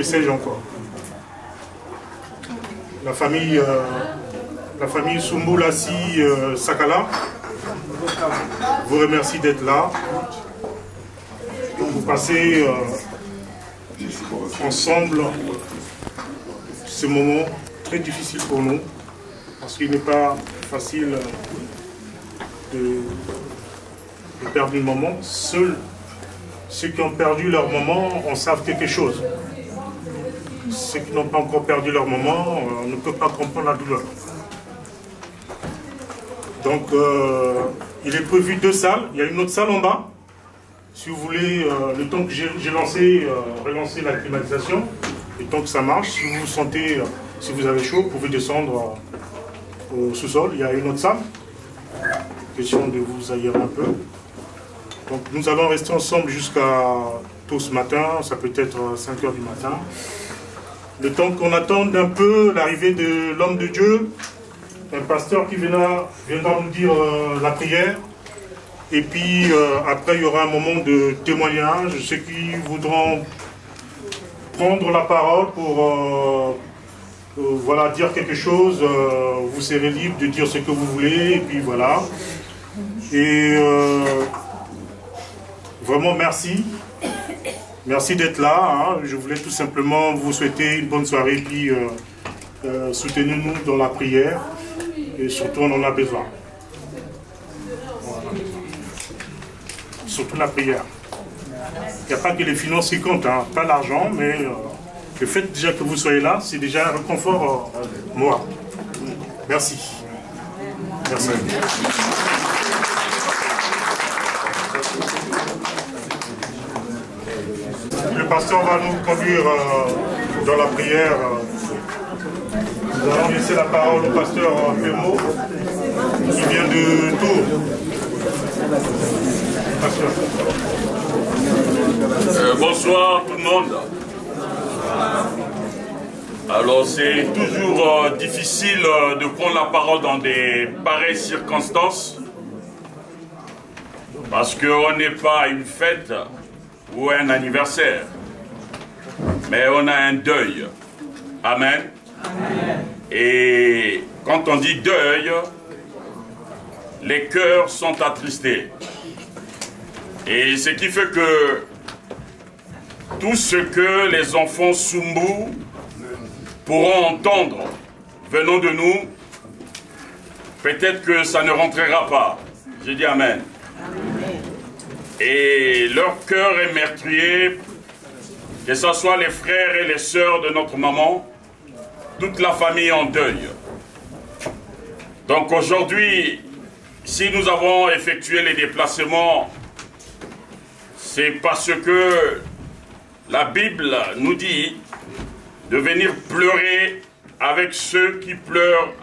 sais-je encore. La famille Sumbulassi Sakala vous remercie d'être là. Vous passez ensemble ce moment très difficile pour nous, parce qu'il n'est pas facile de perdre un moment. Seuls ceux qui ont perdu leur moment en savent quelque chose. Ceux qui n'ont pas encore perdu leur moment ne peuvent pas comprendre la douleur. Donc, il est prévu 2 salles. Il y a une autre salle en bas. Si vous voulez, le temps que j'ai relancé la climatisation, le temps que ça marche, si vous vous sentez, si vous avez chaud, vous pouvez descendre au sous-sol. Il y a une autre salle. Question de vous aérer un peu. Donc, nous allons rester ensemble jusqu'à tôt ce matin. Ça peut être 5 h du matin. Le temps qu'on attende un peu l'arrivée de l'homme de Dieu, un pasteur qui viendra nous dire la prière. Et puis après, il y aura un moment de témoignage. Ceux qui voudront prendre la parole pour voilà, dire quelque chose, vous serez libre de dire ce que vous voulez. Et puis voilà. Et vraiment, merci. Merci d'être là. Hein. Je voulais tout simplement vous souhaiter une bonne soirée. Et puis soutenez-nous dans la prière. Et surtout, on en a besoin. Voilà. Surtout la prière. Il n'y a pas que les finances qui comptent, hein. Pas l'argent, mais le fait déjà que vous soyez là, c'est déjà un réconfort moi. Merci. Merci. Le pasteur va nous conduire dans la prière. Nous allons laisser la parole au pasteur Pemo, qui vient de Tours. Bonsoir tout le monde. Alors c'est toujours difficile de prendre la parole dans des pareilles circonstances, parce qu'on n'est pas à une fête ou un anniversaire, mais on a un deuil. Amen. Amen. Et quand on dit deuil, les cœurs sont attristés. Et ce qui fait que tout ce que les enfants Sumbu pourront entendre venant de nous, peut-être que ça ne rentrera pas. J'ai dit Amen. Amen. Et leur cœur est meurtrier, que ce soit les frères et les sœurs de notre maman, toute la famille en deuil. Donc aujourd'hui, si nous avons effectué les déplacements, c'est parce que la Bible nous dit de venir pleurer avec ceux qui pleurent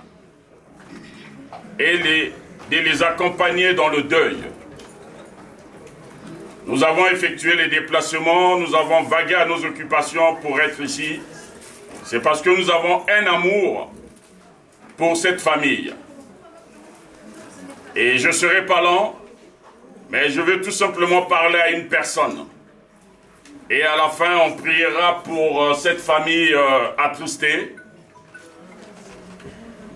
et de les accompagner dans le deuil. Nous avons effectué les déplacements, nous avons vagué à nos occupations pour être ici. C'est parce que nous avons un amour pour cette famille. Et je ne serai pas lent, mais je veux tout simplement parler à une personne. Et à la fin, on priera pour cette famille attristée.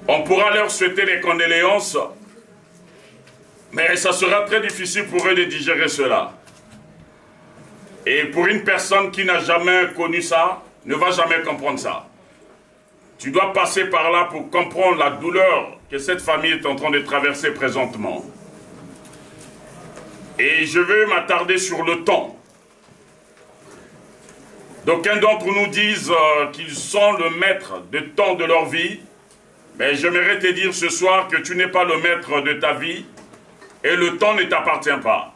On pourra leur souhaiter les condoléances, mais ça sera très difficile pour eux de digérer cela. Et pour une personne qui n'a jamais connu ça, ne va jamais comprendre ça. Tu dois passer par là pour comprendre la douleur que cette famille est en train de traverser présentement. Et je veux m'attarder sur le temps. D'aucuns d'entre nous disent qu'ils sont le maître de temps de leur vie, mais j'aimerais te dire ce soir que tu n'es pas le maître de ta vie et le temps ne t'appartient pas.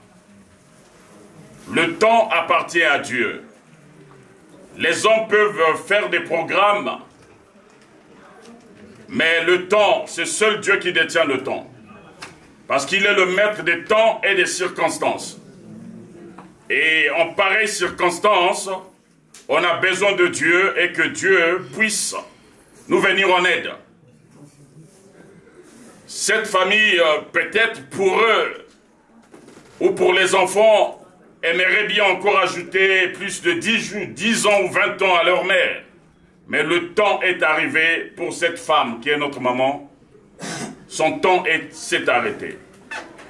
Le temps appartient à Dieu. Les hommes peuvent faire des programmes, mais le temps, c'est seul Dieu qui détient le temps. Parce qu'il est le maître des temps et des circonstances. Et en pareille circonstance, on a besoin de Dieu et que Dieu puisse nous venir en aide. Cette famille, peut-être pour eux ou pour les enfants, aimeraient bien encore ajouter plus de 10 ans ou 20 ans à leur mère. Mais le temps est arrivé pour cette femme qui est notre maman. Son temps s'est arrêté.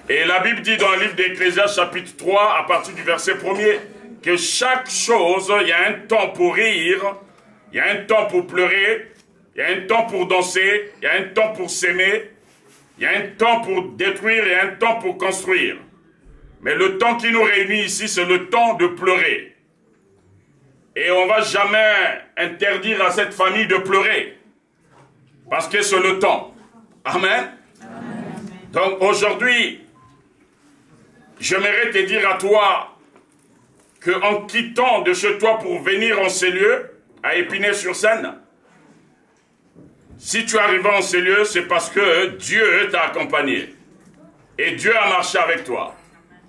Et la Bible dit dans le livre d'Ecclésiaste chapitre 3, à partir du verset 1er, que chaque chose, il y a un temps pour rire, il y a un temps pour pleurer, il y a un temps pour danser, il y a un temps pour s'aimer, il y a un temps pour détruire et un temps pour construire. Mais le temps qui nous réunit ici, c'est le temps de pleurer. Et on ne va jamais interdire à cette famille de pleurer. Parce que c'est le temps. Amen. Donc aujourd'hui, j'aimerais te dire à toi qu'en quittant de chez toi pour venir en ces lieux, à Épinay-sur-Seine, si tu arrives en ces lieux, c'est parce que Dieu t'a accompagné. Et Dieu a marché avec toi.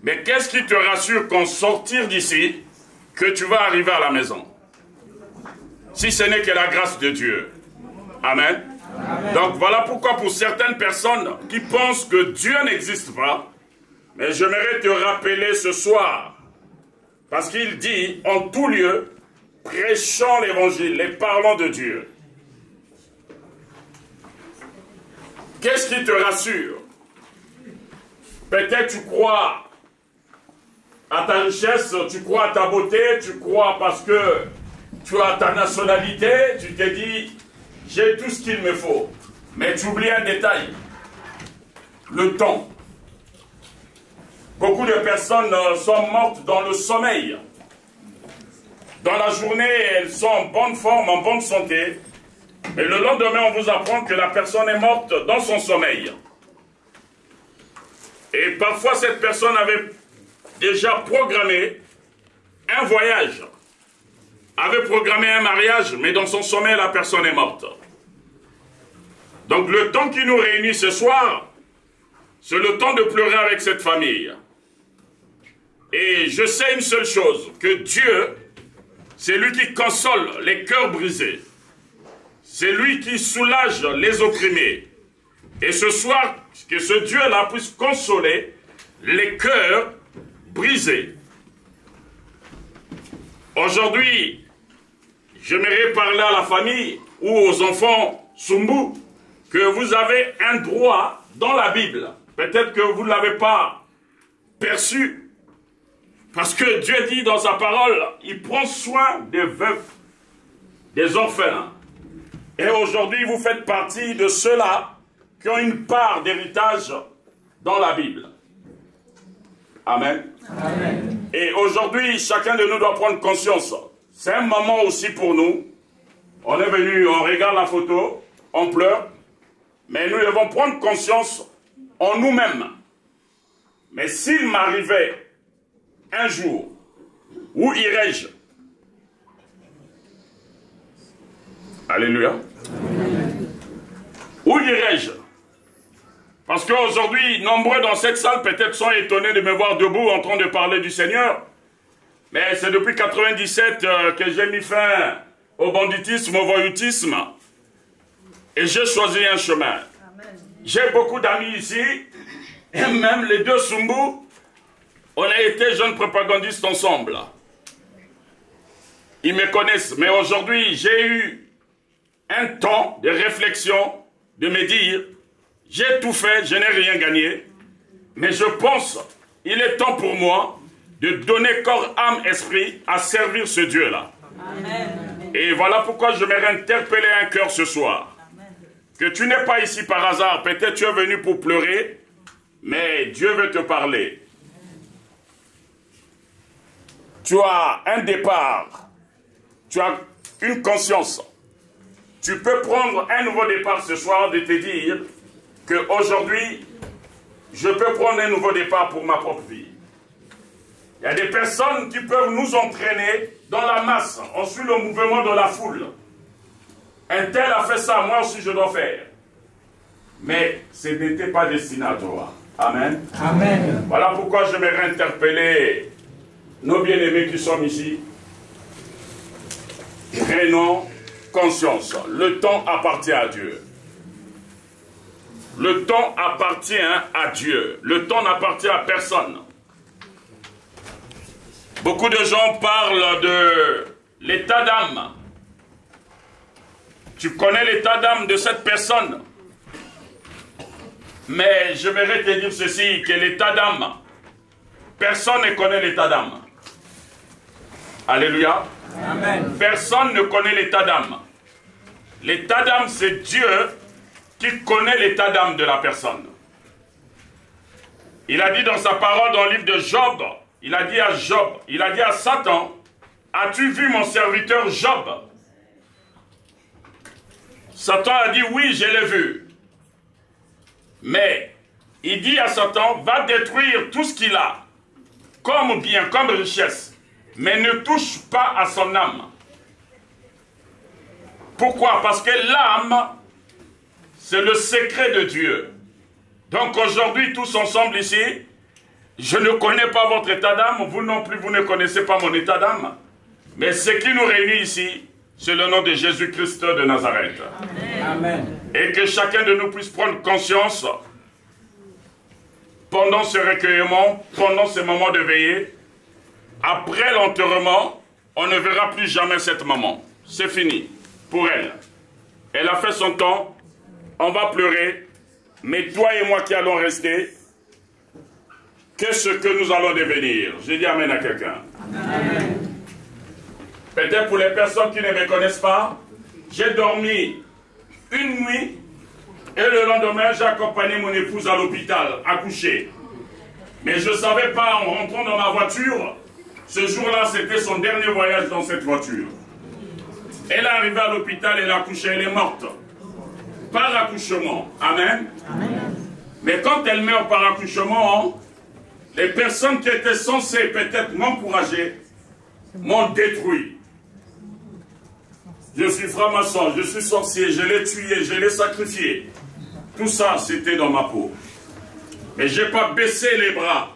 Mais qu'est-ce qui te rassure qu'en sortir d'ici, que tu vas arriver à la maison? Si ce n'est que la grâce de Dieu. Amen. Amen. Donc voilà pourquoi pour certaines personnes qui pensent que Dieu n'existe pas, mais j'aimerais te rappeler ce soir, parce qu'il dit en tout lieu, prêchant l'évangile et parlant de Dieu. Qu'est-ce qui te rassure? Peut-être tu crois à ta richesse, tu crois à ta beauté, tu crois parce que tu as ta nationalité, tu te dis, j'ai tout ce qu'il me faut. Mais tu oublies un détail, le temps. Beaucoup de personnes sont mortes dans le sommeil. Dans la journée, elles sont en bonne forme, en bonne santé. Mais le lendemain, on vous apprend que la personne est morte dans son sommeil. Et parfois, cette personne avait déjà programmé un voyage, avait programmé un mariage, mais dans son sommeil, la personne est morte. Donc le temps qui nous réunit ce soir, c'est le temps de pleurer avec cette famille. Et je sais une seule chose, que Dieu, c'est lui qui console les cœurs brisés. C'est lui qui soulage les opprimés. Et ce soir, que ce Dieu-là puisse consoler les cœurs brisés. Aujourd'hui, j'aimerais parler à la famille ou aux enfants Sumbu que vous avez un droit dans la Bible. Peut-être que vous ne l'avez pas perçu. Parce que Dieu dit dans sa parole, il prend soin des veufs, des orphelins. Et aujourd'hui, vous faites partie de ceux-là qui ont une part d'héritage dans la Bible. Amen. Amen. Et aujourd'hui, chacun de nous doit prendre conscience. C'est un moment aussi pour nous. On est venu, on regarde la photo, on pleure. Mais nous devons prendre conscience en nous-mêmes. Mais s'il m'arrivait un jour, où irais-je? Alléluia. Où irais-je? Parce qu'aujourd'hui, nombreux dans cette salle peut-être sont étonnés de me voir debout en train de parler du Seigneur. Mais c'est depuis 1997 que j'ai mis fin au banditisme, au voyoutisme. Et j'ai choisi un chemin. J'ai beaucoup d'amis ici, et même les deux Sumbu, on a été jeunes propagandistes ensemble. Ils me connaissent, mais aujourd'hui, j'ai eu un temps de réflexion, de me dire, j'ai tout fait, je n'ai rien gagné, mais je pense, il est temps pour moi de donner corps, âme, esprit à servir ce Dieu-là. Et voilà pourquoi je vais interpeller un cœur ce soir. Amen. Que tu n'es pas ici par hasard, peut-être tu es venu pour pleurer, mais Dieu veut te parler. Tu as un départ, tu as une conscience. Tu peux prendre un nouveau départ ce soir de te dire qu'aujourd'hui, je peux prendre un nouveau départ pour ma propre vie. Il y a des personnes qui peuvent nous entraîner dans la masse. On suit le mouvement de la foule. Un tel a fait ça, moi aussi je dois faire. Mais ce n'était pas destiné à toi. Amen. Amen. Voilà pourquoi je vais réinterpeller nos bien-aimés qui sont ici. Prenons conscience. Le temps appartient à Dieu. Le temps appartient à Dieu. Le temps n'appartient à personne. Beaucoup de gens parlent de l'état d'âme. Tu connais l'état d'âme de cette personne. Mais je voudrais te dire ceci, que l'état d'âme, personne ne connaît l'état d'âme. Alléluia. Amen. Personne ne connaît l'état d'âme. L'état d'âme, c'est Dieu qui connaît l'état d'âme de la personne. Il a dit dans sa parole, dans le livre de Job, il a dit à Job, il a dit à Satan, as-tu vu mon serviteur Job? Satan a dit, oui, je l'ai vu. Mais, il dit à Satan, va détruire tout ce qu'il a, comme bien, comme richesse, mais ne touche pas à son âme. Pourquoi? Parce que l'âme, c'est le secret de Dieu. Donc aujourd'hui, tous ensemble ici, je ne connais pas votre état d'âme, vous non plus, vous ne connaissez pas mon état d'âme. Mais ce qui nous réunit ici, c'est le nom de Jésus-Christ de Nazareth. Amen. Et que chacun de nous puisse prendre conscience, pendant ce recueillement, pendant ce moment de veillée, après l'enterrement, on ne verra plus jamais cette maman. C'est fini pour elle. Elle a fait son temps, on va pleurer, mais toi et moi qui allons rester, qu'est-ce que nous allons devenir? J'ai dit amen à quelqu'un. Peut-être pour les personnes qui ne me connaissent pas, j'ai dormi une nuit et le lendemain, j'ai accompagné mon épouse à l'hôpital, à coucher. Mais je ne savais pas, en rentrant dans ma voiture, ce jour-là, c'était son dernier voyage dans cette voiture. Elle est arrivée à l'hôpital, elle a accouché, elle est morte. Par accouchement. Amen. Amen. Mais quand elle meurt par accouchement, les personnes qui étaient censées peut-être m'encourager m'ont détruit. Je suis franc-maçon, je suis sorcier, je l'ai tué, je l'ai sacrifié. Tout ça, c'était dans ma peau. Mais je n'ai pas baissé les bras.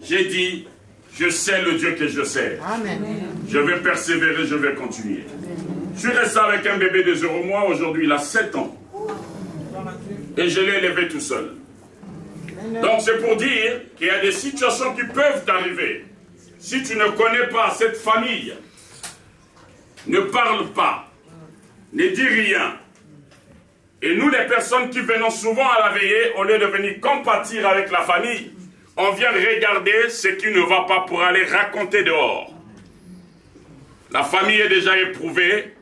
J'ai dit, je sais le Dieu que je sais. Amen. Je vais persévérer, je vais continuer. Je suis resté avec un bébé de 0 mois, aujourd'hui il a 7 ans. Et je l'ai élevé tout seul. Donc c'est pour dire qu'il y a des situations qui peuvent t'arriver. Si tu ne connais pas cette famille, ne parle pas, ne dis rien. Et nous les personnes qui venons souvent à la veillée, au lieu de venir compatir avec la famille, on vient regarder ce qui ne va pas pour aller raconter dehors. La famille est déjà éprouvée,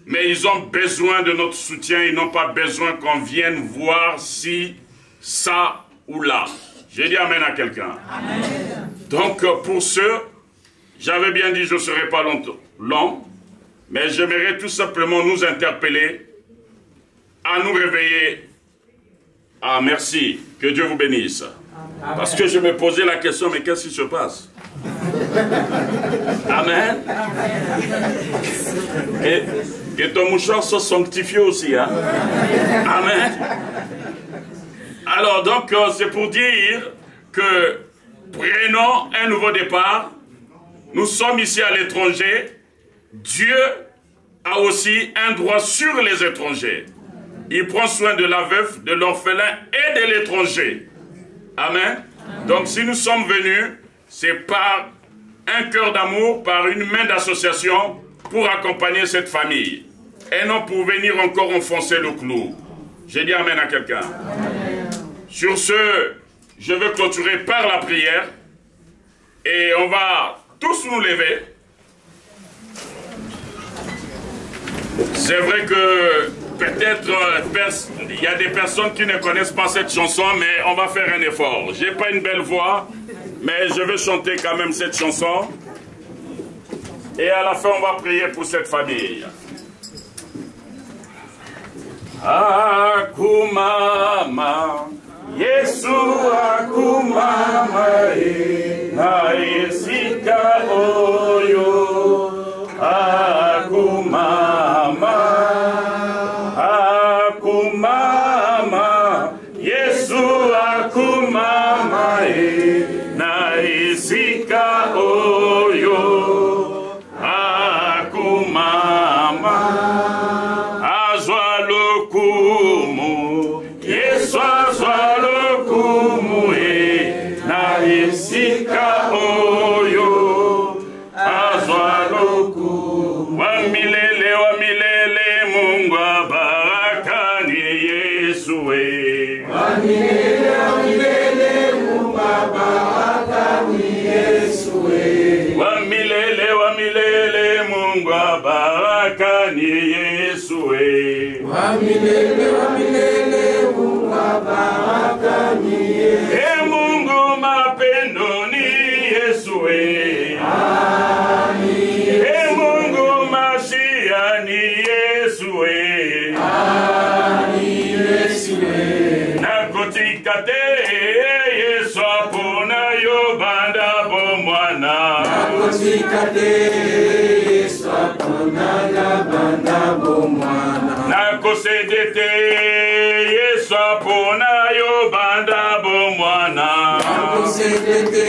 mais ils ont besoin de notre soutien, ils n'ont pas besoin qu'on vienne voir si, ça ou là. J'ai dit amen à quelqu'un. Donc pour ceux, j'avais bien dit je ne serai pas long, mais j'aimerais tout simplement nous interpeller, à nous réveiller. Ah merci, que Dieu vous bénisse. Amen. Parce que je me posais la question, mais qu'est-ce qui se passe? Amen. Que ton mouchoir soit sanctifié aussi. Hein? Amen. Alors donc, c'est pour dire que prenons un nouveau départ. Nous sommes ici à l'étranger. Dieu a aussi un droit sur les étrangers. Il prend soin de la veuve, de l'orphelin et de l'étranger. Amen. Donc si nous sommes venus, c'est par un cœur d'amour, par une main d'association pour accompagner cette famille. Et non pour venir encore enfoncer le clou. J'ai dit amen à quelqu'un. Sur ce, je vais clôturer par la prière. Et on va tous nous lever. C'est vrai que peut-être il y a des personnes qui ne connaissent pas cette chanson, mais on va faire un effort. J'ai pas une belle voix, mais je vais chanter quand même cette chanson. Et à la fin, on va prier pour cette famille. Akumama, Yesu akumama, na yesika oyo. Akumama, akumama, Yesu akumama, na isika oyo. Akumama, azwa lokumu, Yesu azwa lokumu, na isika oyo. Mungu mapendo ni Yesu. Mungu Mashia ni Yesu. Nakotika te Yesu apona yo banda bomwana. Nakotika te Yesu apona yo banda bomwana. Nakosedete Yesu apona yo banda bomwana. Nakosedete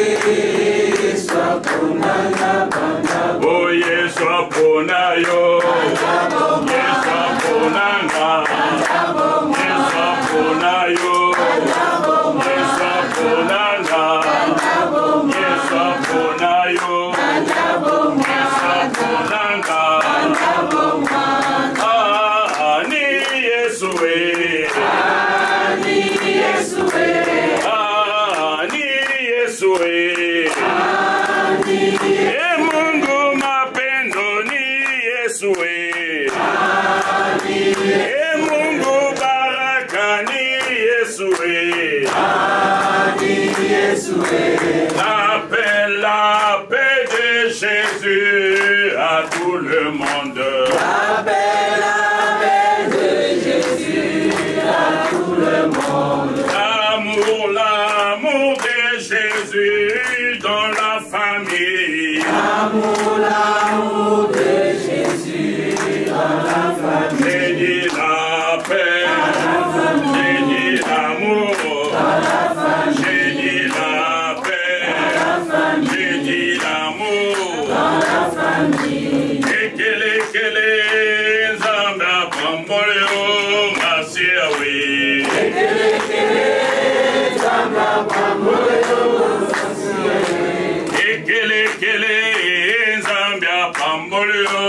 Yesu apona yo banda bomwana. Oh Yesu apona yo. Yesu apona nga. Yesu apona yo. Yesu apona nga. Yesu apona yo. Yesu apona nga. Ni Yesu ni Yesu ni Yesu Mungu mapendo ni Yesu Mungu baraka ni Yesu la paix de Jésus à tout le monde. La paix de Jésus à tout le monde. L'amour de Jésus dans la famille. L'amour de Jésus dans la famille. J'ai dit la paix, j'ai dit l'amour, j'ai dit la paix, j'ai dit l'amour dans la famille. Ekele zamba pamboleo masiawi. Ekele zamba pamboleo masiawi. Ekele zamba pamboleo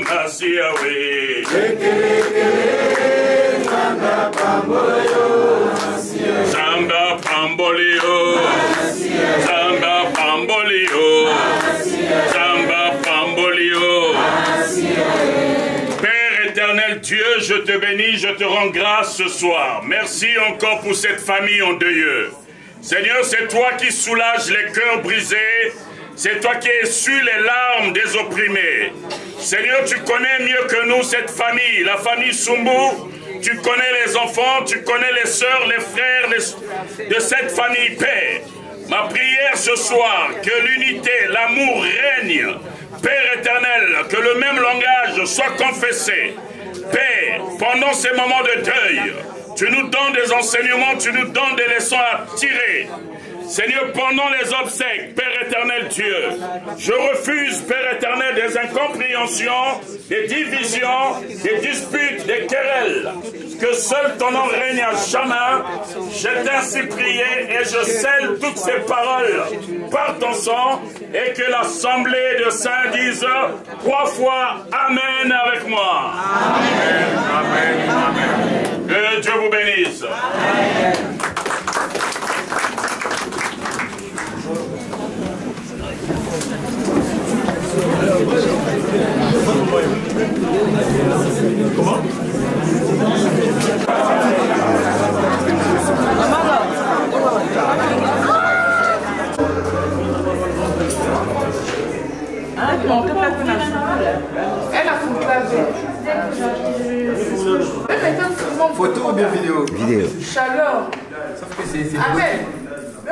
masiawi. Ekele zamba pamboleo masiawi. Zamba pamboleo. Zamba pamboleo. Zamba pamboleo. Père éternel Dieu, je te bénis, je te rends grâce ce soir. Merci encore pour cette famille endeuilleuse. Seigneur, c'est toi qui soulages les cœurs brisés. C'est toi qui essuies les larmes des opprimés. Seigneur, tu connais mieux que nous cette famille, la famille Sumbu. Tu connais les enfants, tu connais les sœurs, les frères de cette famille, Père. Ma prière ce soir, que l'unité, l'amour règne. Père éternel, que le même langage soit confessé. Père, pendant ces moments de deuil, tu nous donnes des enseignements, tu nous donnes des leçons à tirer. Seigneur, pendant les obsèques, Père éternel Dieu, je refuse, Père éternel, des incompréhensions, des divisions, des disputes, des querelles. Que seul ton nom règne à jamais. Je t'ai ainsi prié et je scelle toutes ces paroles par ton sang et que l'assemblée de saints dise 3 fois Amen avec moi. Amen. Amen. Amen. Que Dieu vous bénisse. Amen. Comment? Photo ou bien vidéo? Vidéo. Chaleur. Sauf que c'est... Amen. Je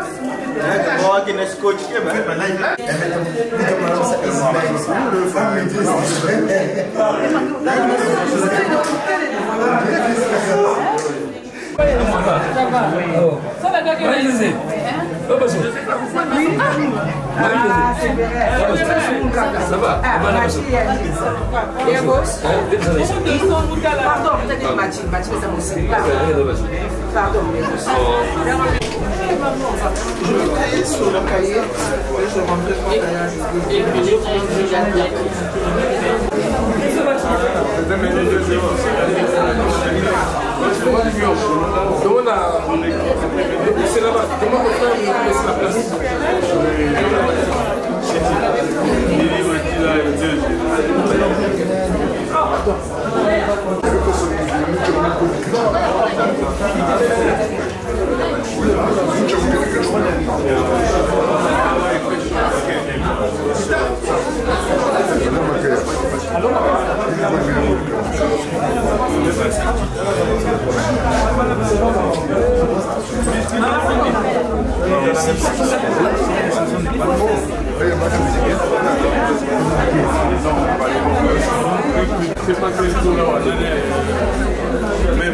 vais tailler sur le cahier et je rentrerai pas et puis je prends c'est là-bas. Comment on fait pour laisser la place? C'est pas que le tour là, mais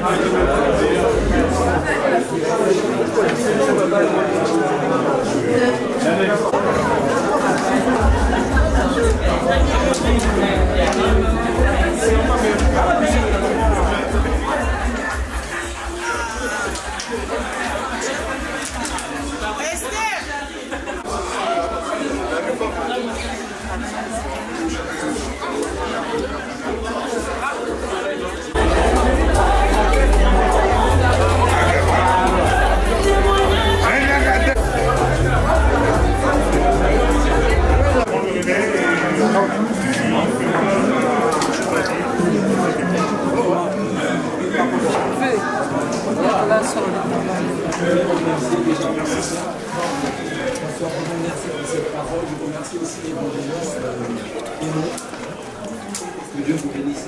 Que Dieu vous bénisse.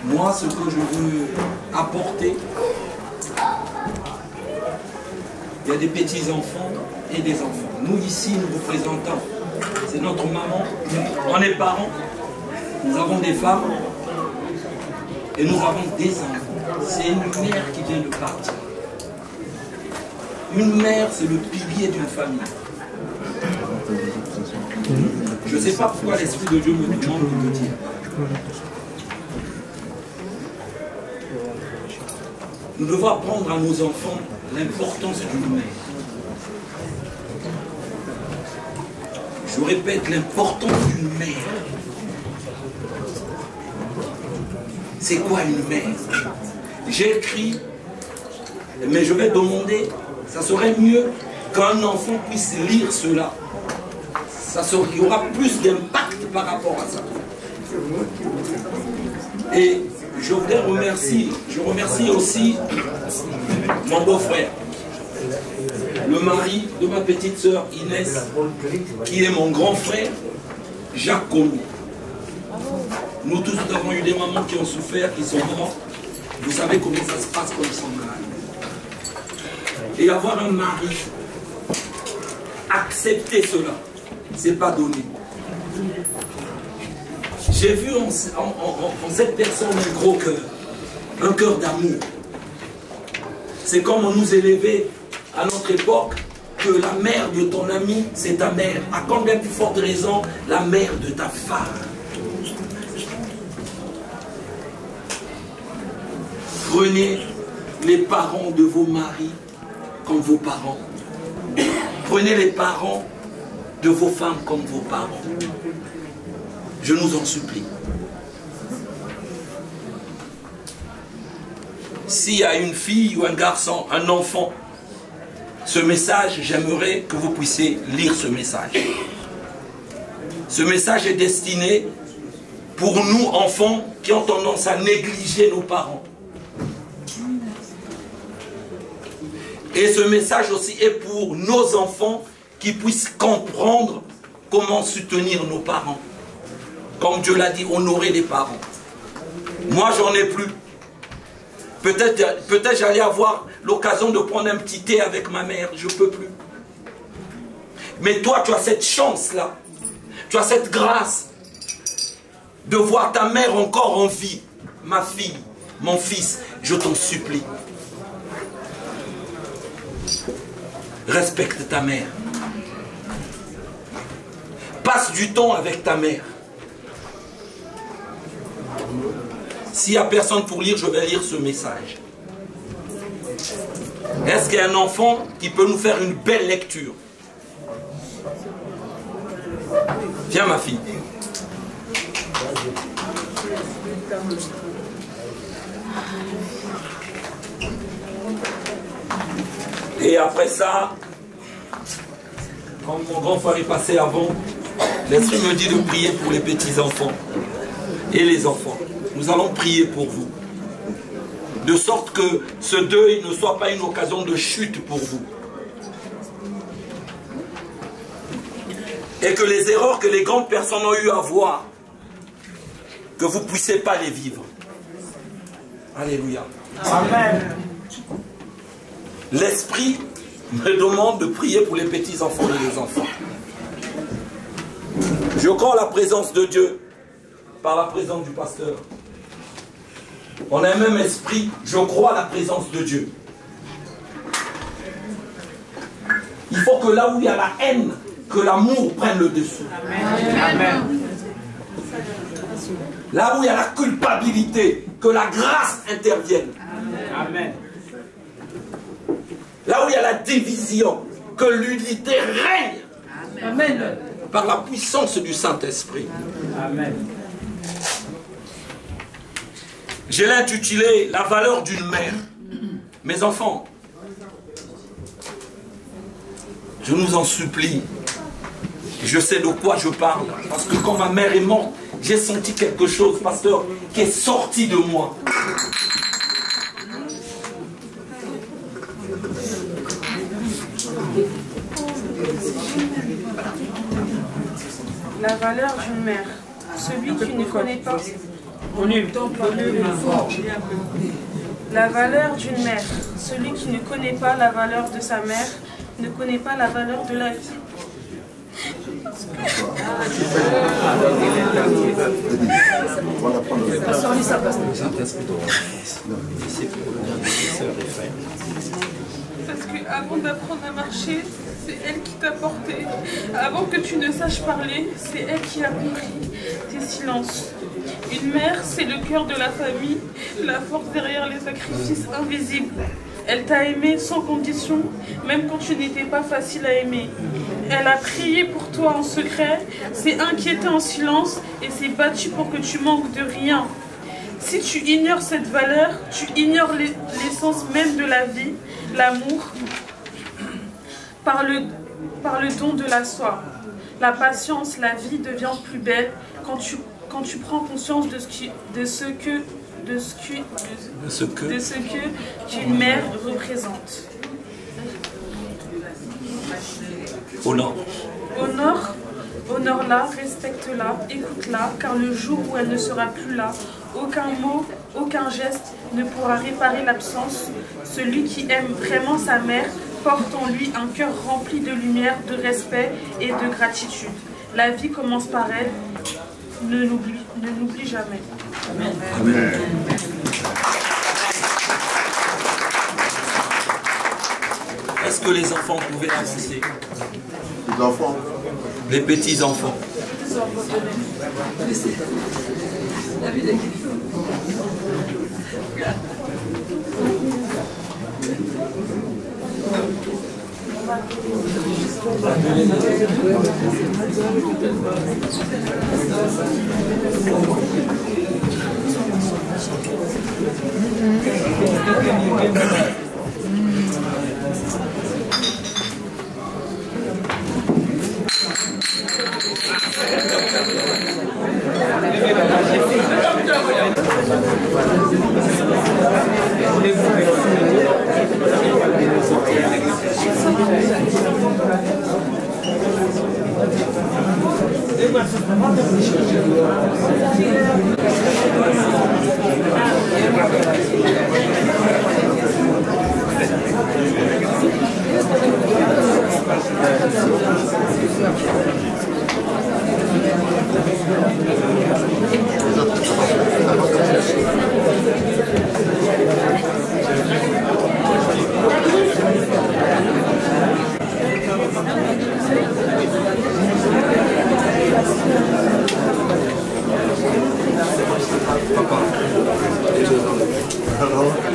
Moi, ce que je veux apporter, il y a des petits-enfants et des enfants. Nous, ici, nous représentons. C'est notre maman. On est parents. Nous avons des femmes. Et nous avons des enfants. C'est une mère qui vient de partir. Une mère, c'est le pilier d'une famille. Je ne sais pas pourquoi l'Esprit de Dieu me demande de le dire. Nous devons apprendre à nos enfants l'importance d'une mère. Je répète, l'importance d'une mère. C'est quoi une mère? J'ai écrit, mais je vais demander, ça serait mieux qu'un enfant puisse lire cela. Il y aura plus d'impact par rapport à ça. Et je voudrais remercie aussi mon beau-frère, le mari de ma petite sœur Inès, qui est mon grand frère, Jacques Comou. Nous tous nous avons eu des mamans qui ont souffert, qui sont mortes. Vous savez comment ça se passe quand ils sont malades. Et avoir un mari, accepter cela, c'est pas donné. J'ai vu en cette personne un gros cœur, un cœur d'amour. C'est comme on nous élevait à notre époque que la mère de ton ami, c'est ta mère. À combien plus forte raison, la mère de ta femme. Prenez les parents de vos maris comme vos parents. Prenez les parents de vos femmes comme vos parents. Je nous en supplie. S'il y a une fille ou un garçon, un enfant, ce message, j'aimerais que vous puissiez lire ce message. Ce message est destiné pour nous, enfants, qui ont tendance à négliger nos parents. Et ce message aussi est pour nos enfants qui puissent comprendre comment soutenir nos parents. Comme Dieu l'a dit, honorer les parents. Moi, j'en ai plus. Peut-être j'allais avoir l'occasion de prendre un petit thé avec ma mère. Je ne peux plus. Mais toi, tu as cette chance-là. Tu as cette grâce de voir ta mère encore en vie. Ma fille, mon fils, je t'en supplie. Respecte ta mère. Passe du temps avec ta mère. S'il n'y a personne pour lire, je vais lire ce message. Est-ce qu'il y a un enfant qui peut nous faire une belle lecture? Viens ma fille. Et après ça, quand mon grand frère est passé avant, l'Esprit me dit de prier pour les petits-enfants et les enfants. Nous allons prier pour vous. De sorte que ce deuil ne soit pas une occasion de chute pour vous. Et que les erreurs que les grandes personnes ont eu à voir, que vous ne puissiez pas les vivre. Alléluia. Amen. L'Esprit me demande de prier pour les petits-enfants et les enfants. Je crois à la présence de Dieu par la présence du pasteur. On a un même esprit, je crois à la présence de Dieu. Il faut que là où il y a la haine, que l'amour prenne le dessus. Amen. Amen. Là où il y a la culpabilité, que la grâce intervienne. Amen. Là où il y a la division, que l'unité règne. Amen. Par la puissance du Saint-Esprit. Amen. Je l'ai intitulé « La valeur d'une mère ». Mes enfants, je nous en supplie, je sais de quoi je parle, parce que quand ma mère est morte, j'ai senti quelque chose, pasteur, qui est sorti de moi. La valeur d'une mère. Celui qui ne connaît pas. La valeur d'une mère. Celui qui ne connaît pas la valeur de sa mère ne connaît pas la valeur de la vie. Parce qu'avant d'apprendre à marcher, c'est elle qui t'a porté. Avant que tu ne saches parler, c'est elle qui a compris tes silences. Une mère, c'est le cœur de la famille, la force derrière les sacrifices invisibles. Elle t'a aimé sans condition, même quand tu n'étais pas facile à aimer. Elle a prié pour toi en secret, s'est inquiétée en silence et s'est battue pour que tu manques de rien. Si tu ignores cette valeur, tu ignores l'essence même de la vie, l'amour, par le don de la soi. La patience, la vie devient plus belle quand tu prends conscience de ce que qu'une mère représente. Honore-la, respecte-la, écoute-la, car le jour où elle ne sera plus là, aucun mot, aucun geste ne pourra réparer l'absence. Celui qui aime vraiment sa mère porte en lui un cœur rempli de lumière, de respect et de gratitude. La vie commence par elle. Ne l'oublie jamais. Amen. Amen. Est-ce que les enfants pouvaient avancer? Les enfants. Les petits-enfants.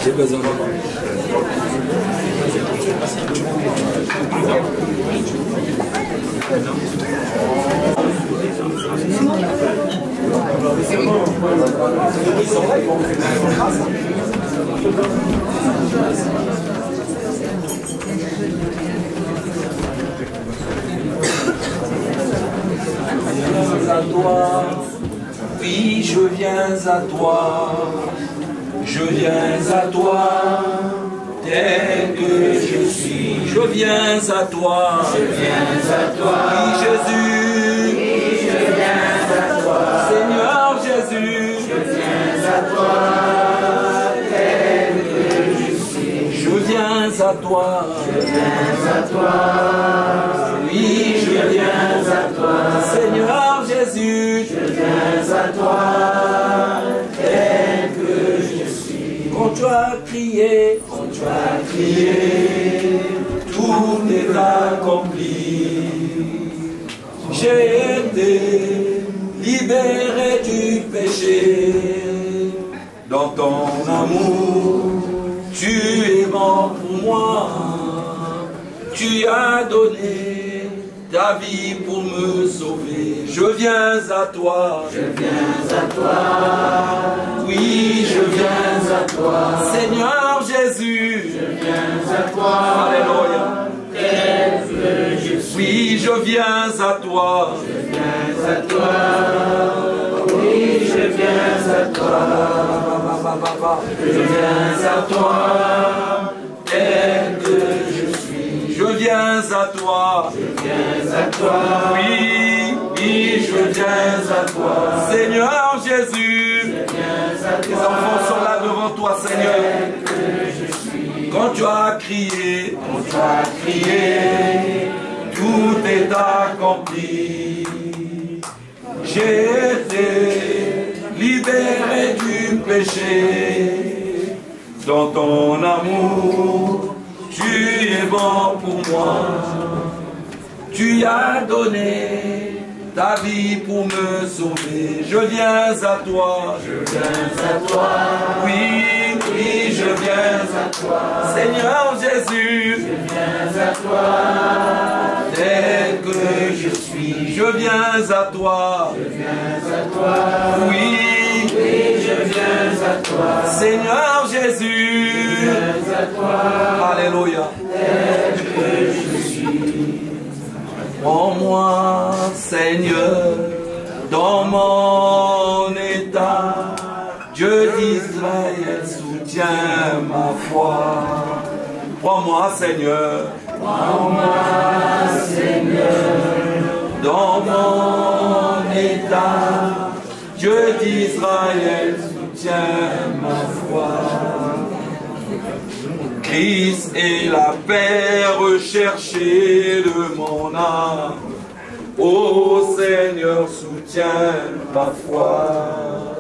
J'ai besoin de à toi, oui, je viens à toi, je viens à toi, tel que je suis. Je viens à toi. Je viens à toi. Oui, Jésus. Oui, je viens à toi. Seigneur Jésus. Je viens à toi. Tel que je suis. Je viens à toi. Je viens à toi. Oui, je viens à toi. Seigneur Jésus. Je viens à toi. Tel que je suis. Quand tu as crié, tout est accompli. J'ai été libéré du péché. Dans ton amour, tu es mort pour moi. Tu as donné ta vie pour me sauver. Je viens à toi. Je viens à toi. Oui, je viens à toi. Seigneur Jésus. Je viens à toi. Alléluia. Tel que je suis. Oui, je viens à toi. Je viens à toi. Oui, je viens à toi. Je viens à toi. Tel que je suis. Je viens à toi. Je viens à toi. Oui, oui, je viens à toi. Seigneur Jésus. Je viens à toi. Les enfants sont là devant toi, Seigneur. Tel que je suis. Quand tu as crié, tout est accompli. J'ai été libéré du péché. Dans ton amour, tu es mort pour moi. Tu as donné ta vie pour me sauver. Je viens à toi. Je viens à toi. Oui, oui, je viens à toi. Seigneur Jésus. Je viens à toi. Tel que je suis. Je viens à toi. Je viens à toi. Oui, oui, je viens à toi. Seigneur Jésus. Je viens à toi. Alléluia. Tel que je suis. Prends-moi, Seigneur, dans mon état. Dieu d'Israël soutient ma foi. Prends-moi, Seigneur. Prends-moi, Seigneur, dans mon état. Dieu d'Israël soutient ma foi. Christ est la paix recherchée de mon âme. Ô Seigneur, soutiens ma foi.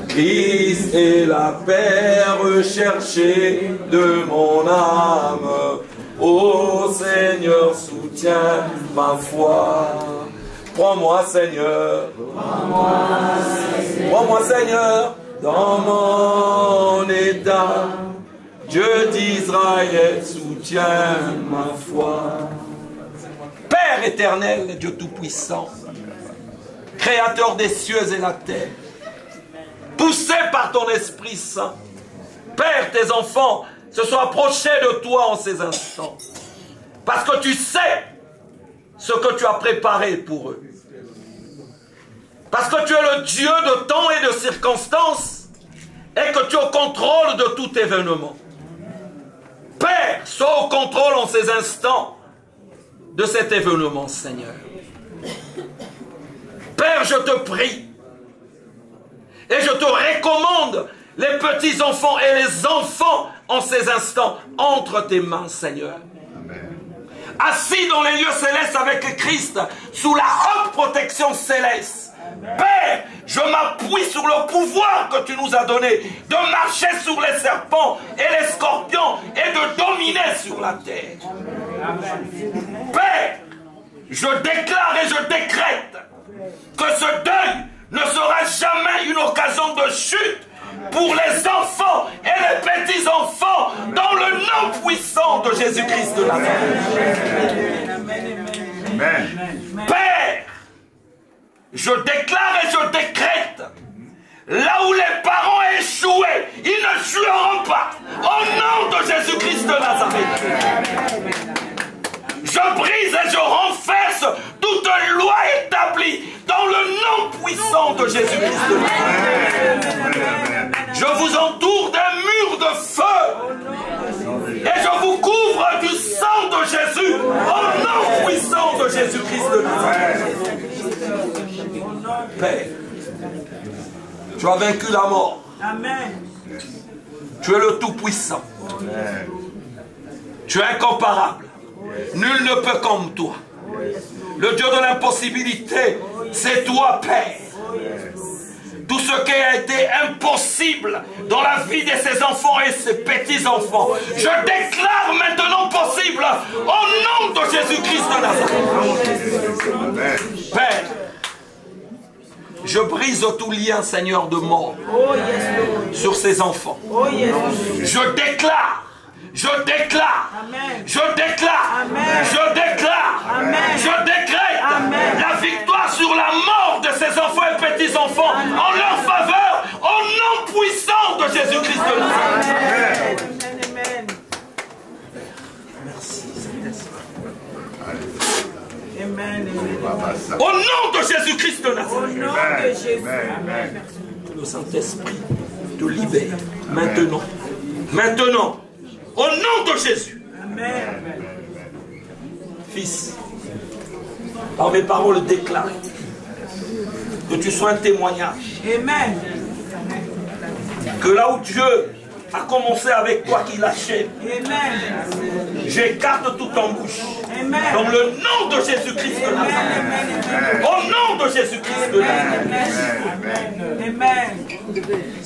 Christ est la paix recherchée de mon âme. Ô Seigneur, soutiens ma foi. Prends-moi, Seigneur. Prends-moi, Seigneur, dans mon état. Dieu d'Israël soutient ma foi. Père éternel, Dieu tout-puissant, Créateur des cieux et la terre, poussé par ton Esprit Saint, Père, tes enfants se sont approchés de toi en ces instants, parce que tu sais ce que tu as préparé pour eux. Parce que tu es le Dieu de temps et de circonstances, et que tu es au contrôle de tout événement. Père, sois au contrôle en ces instants de cet événement, Seigneur. Père, je te prie et je te recommande les petits-enfants et les enfants en ces instants entre tes mains, Seigneur. Assis dans les lieux célestes avec Christ, sous la haute protection céleste. Père, je m'appuie sur le pouvoir que tu nous as donné de marcher sur les serpents et les scorpions et de dominer sur la terre. Père, je déclare et je décrète que ce deuil ne sera jamais une occasion de chute pour les enfants et les petits-enfants dans le nom puissant de Jésus-Christ de Nazareth. Père, je déclare et je décrète, là où les parents échouaient, ils ne joueront pas. Au nom de Jésus-Christ de Nazareth. Je brise et je renverse toute loi établie dans le nom puissant de Jésus-Christ de Nazareth. Je vous entoure d'un mur de feu Père, tu as vaincu la mort. Amen. Tu es le Tout-Puissant. Tu es incomparable. Nul ne peut comme toi. Le Dieu de l'impossibilité, c'est toi, Père. Tout ce qui a été impossible dans la vie de ses enfants et ses petits-enfants, je déclare maintenant possible au nom de Jésus-Christ de Nazareth. Père, je brise tout lien, Seigneur, de mort sur ces enfants. Je déclare, je déclare, je déclare, je déclare, je décrète la victoire sur la mort de ces enfants et petits-enfants en leur faveur, au nom puissant de Jésus-Christ de Nazareth. Merci. Au nom de Jésus-Christ de Nazareth. Que le Saint-Esprit te libère maintenant. Maintenant. Au nom de Jésus. Amen. Fils, par mes paroles déclare que tu sois un témoignage. Amen. Que là où Dieu a commencé avec toi, qu'il achève. J'écarte toute embouche. Dans le nom de Jésus-Christ de Nazareth. Au nom de Jésus-Christ de Nazareth. Amen.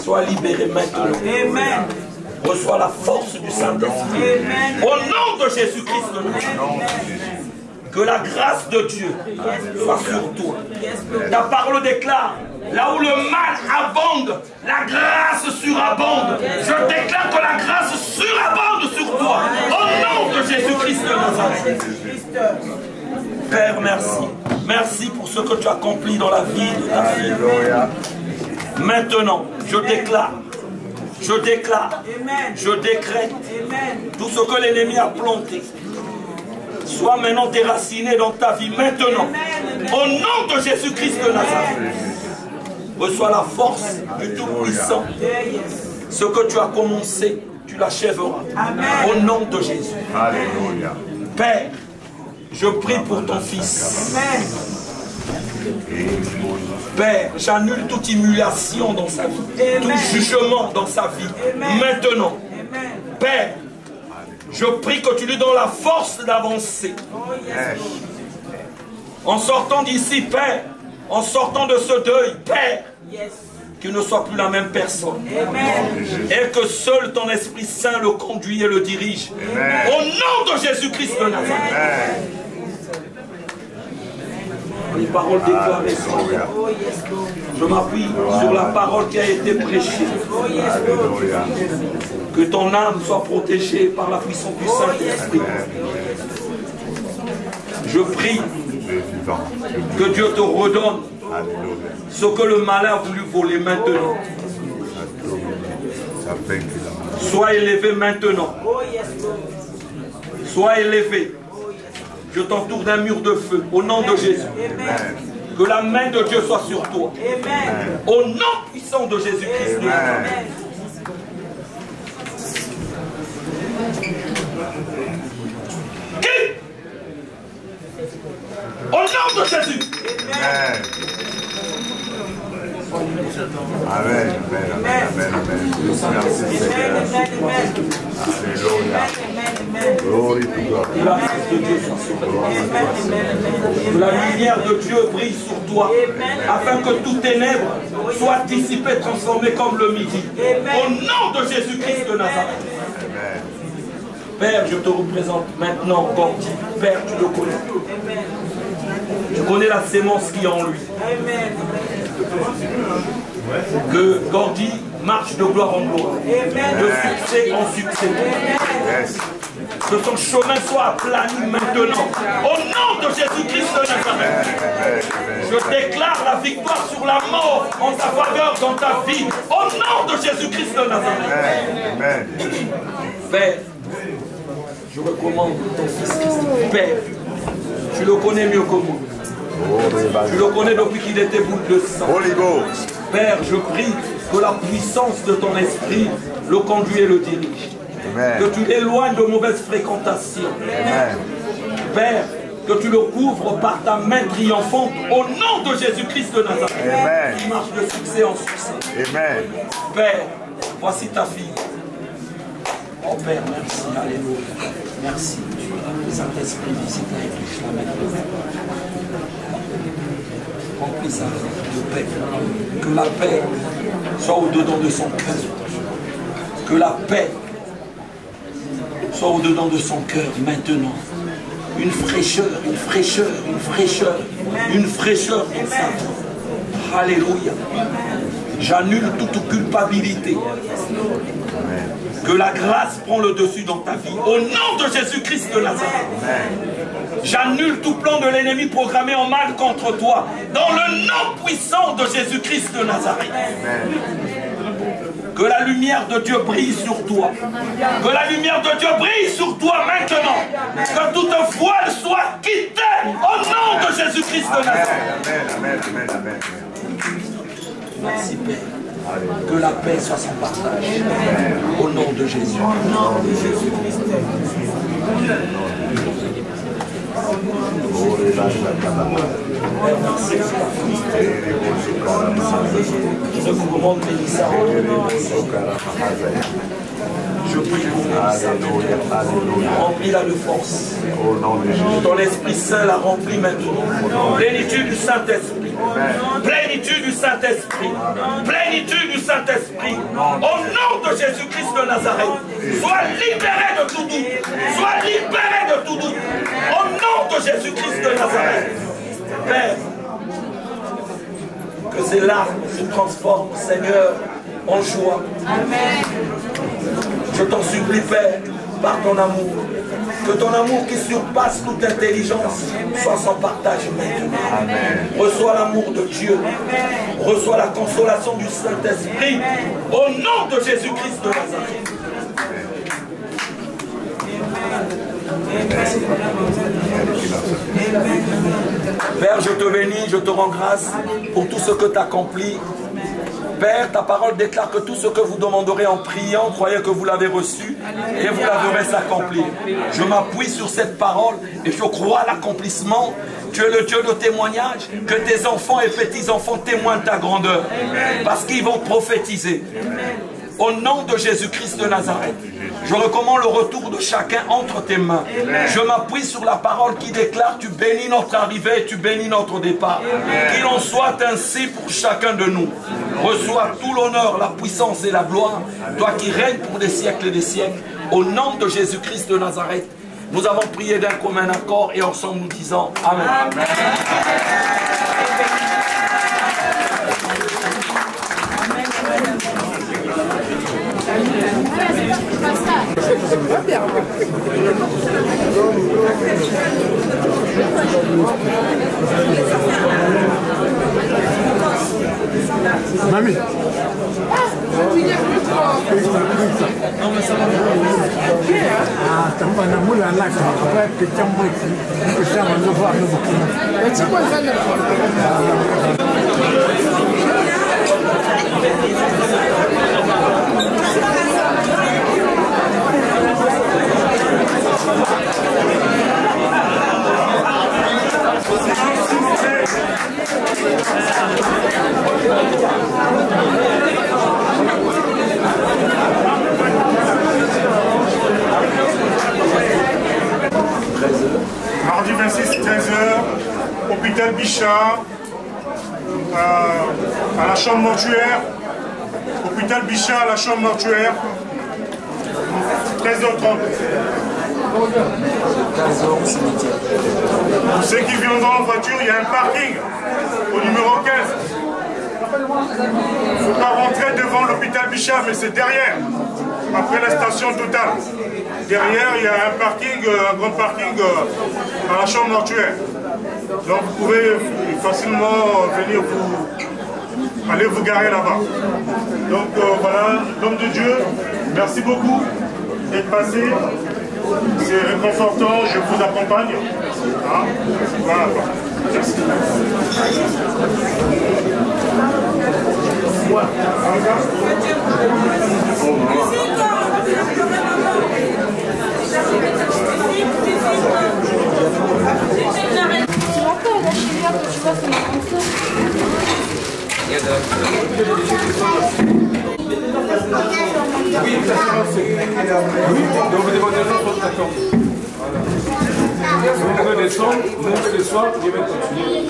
Sois libéré maintenant. Amen. Reçois la force du Saint-Esprit. Au nom de Jésus-Christ de Nazareth. Que la grâce de Dieu soit sur toi. Ta parole déclare, là où le mal abonde, la grâce surabonde. Je déclare que la grâce surabonde sur toi. Au nom de Jésus-Christ de Nazareth. Père, merci. Merci pour ce que tu as accompli dans la vie de ta fille. Maintenant, je déclare, je décrète tout ce que l'ennemi a planté. Sois maintenant déraciné dans ta vie, maintenant. Au nom de Jésus-Christ de Nazareth. Reçois la force du Tout-Puissant. Ce que tu as commencé, tu l'achèveras. Au nom de Jésus. Alléluia. Père, je prie pour ton fils. Père, j'annule toute humiliation dans sa vie, tout jugement dans sa vie. Maintenant, Père, je prie que tu lui donnes la force d'avancer. En sortant d'ici, Père, en sortant de ce deuil, Père, qu'il ne soit plus la même personne. Et que seul ton Esprit Saint le conduit et le dirige. Au nom de Jésus-Christ de Nazareth. Les paroles déclarées sont là. Je m'appuie sur la parole qui a été prêchée. Que ton âme soit protégée par la puissance du Saint-Esprit. Je prie que Dieu te redonne ce que le malin a voulu voler maintenant. Sois élevé maintenant. Sois élevé. Je t'entoure d'un mur de feu, au nom de Jésus. Amen. Que la main de Dieu soit sur toi. Amen. Au nom puissant de Jésus-Christ. Qui? Au nom de Jésus. Amen. Amen. Amen. Merci Seigneur. Alléluia. Glory to God. Que la lumière de Dieu brille sur toi, afin que toutes ténèbres soient dissipées, transformées comme le midi. Au nom de Jésus-Christ de Nazareth. Père, je te représente maintenant, Gordy. Père, tu le connais. Tu connais la sémence qui est en lui. Que Gordy marche de gloire en gloire, de succès en succès. Que son chemin soit aplani maintenant. Au nom de Jésus-Christ de Nazareth. Je déclare la victoire sur la mort en ta faveur dans ta vie. Au nom de Jésus-Christ de Nazareth. Père, je recommande ton fils Christ. Père, tu le connais mieux que moi. Tu le connais depuis qu'il était boule de sang. Père, je prie que la puissance de ton esprit le conduit et le dirige. Amen. Que tu l'éloignes de mauvaises fréquentations. Amen. Père, que tu le couvres par ta main triomphante au nom de Jésus-Christ de Nazareth. Amen. Qui marche de succès en succès. Amen. Père, voici ta fille. Oh Père, merci, alléluia. Merci. Saint-Esprit, visite-la et touche-la maintenant. Remplis sa vie de paix. Que la paix soit au-dedans de son cœur. Que la paix soit au-dedans de son cœur maintenant. Une fraîcheur, une fraîcheur, une fraîcheur, une fraîcheur dans sa vie. Alléluia. J'annule toute culpabilité. Que la grâce prend le dessus dans ta vie. Au nom de Jésus-Christ de Nazareth. J'annule tout plan de l'ennemi programmé en mal contre toi. Dans le nom puissant de Jésus-Christ de Nazareth. Que la lumière de Dieu brille sur toi. Que la lumière de Dieu brille sur toi maintenant. Que toute voile soit quittée au nom de Jésus-Christ de Nazareth. Amen, amen, amen. Merci Père. Que la paix soit son partage. Au nom de Jésus. Au nom de Jésus-Christ. Je vous demande Mélissa. Je prie pour Mélissa. Remplis-la de force. Ton Esprit Saint la remplit maintenant. Plénitude du Saint-Esprit. Plénitude du Saint-Esprit. Plénitude du Saint-Esprit. Au nom de Jésus-Christ de Nazareth. Sois libéré de tout doute. Sois libéré de tout doute. Au nom de Jésus-Christ de Nazareth. Père, que ces larmes se transforment, Seigneur, en joie. Amen. Je t'en supplie, Père, par ton amour. Que ton amour qui surpasse toute intelligence soit son partage maintenant. Amen. Reçois l'amour de Dieu. Amen. Reçois la consolation du Saint-Esprit. Au nom de Jésus-Christ de Nazareth. Père, je te bénis, je te rends grâce pour tout ce que tu as accompli. Père, ta parole déclare que tout ce que vous demanderez en priant, croyez que vous l'avez reçu et vous la verrez s'accomplir. Je m'appuie sur cette parole et je crois à l'accomplissement. Tu es le Dieu de témoignage, que tes enfants et petits-enfants témoignent ta grandeur, parce qu'ils vont prophétiser. Au nom de Jésus-Christ de Nazareth, je recommande le retour de chacun entre tes mains. Je m'appuie sur la parole qui déclare: tu bénis notre arrivée et tu bénis notre départ. Qu'il en soit ainsi pour chacun de nous. Reçois tout l'honneur, la puissance et la gloire, toi qui règnes pour des siècles et des siècles. Au nom de Jésus-Christ de Nazareth, nous avons prié d'un commun accord et ensemble nous disons Amen. Amen. Mamie. Ah, tambah nak mula nak apa kecambuk bersama lupa lupa. Macam mana? Mardi 26, 13h, hôpital Bichat, à la chambre mortuaire. Hôpital Bichat à la chambre mortuaire. 13h30. Pour ceux qui viendront en voiture, il y a un parking au numéro 15. Il ne faut pas rentrer devant l'hôpital Bichat, mais c'est derrière, après la station Total. Derrière, il y a un parking, un grand parking à la chambre mortuaire. Donc vous pouvez facilement venir aller vous garer là-bas. Donc voilà, l'homme de Dieu, merci beaucoup d'être passé. C'est réconfortant, je vous accompagne. Hein? Voilà. Merci. Voilà. Donc vous demandez les autres d'accord. Vous pouvez descendre, montez le soir, je vais continuer.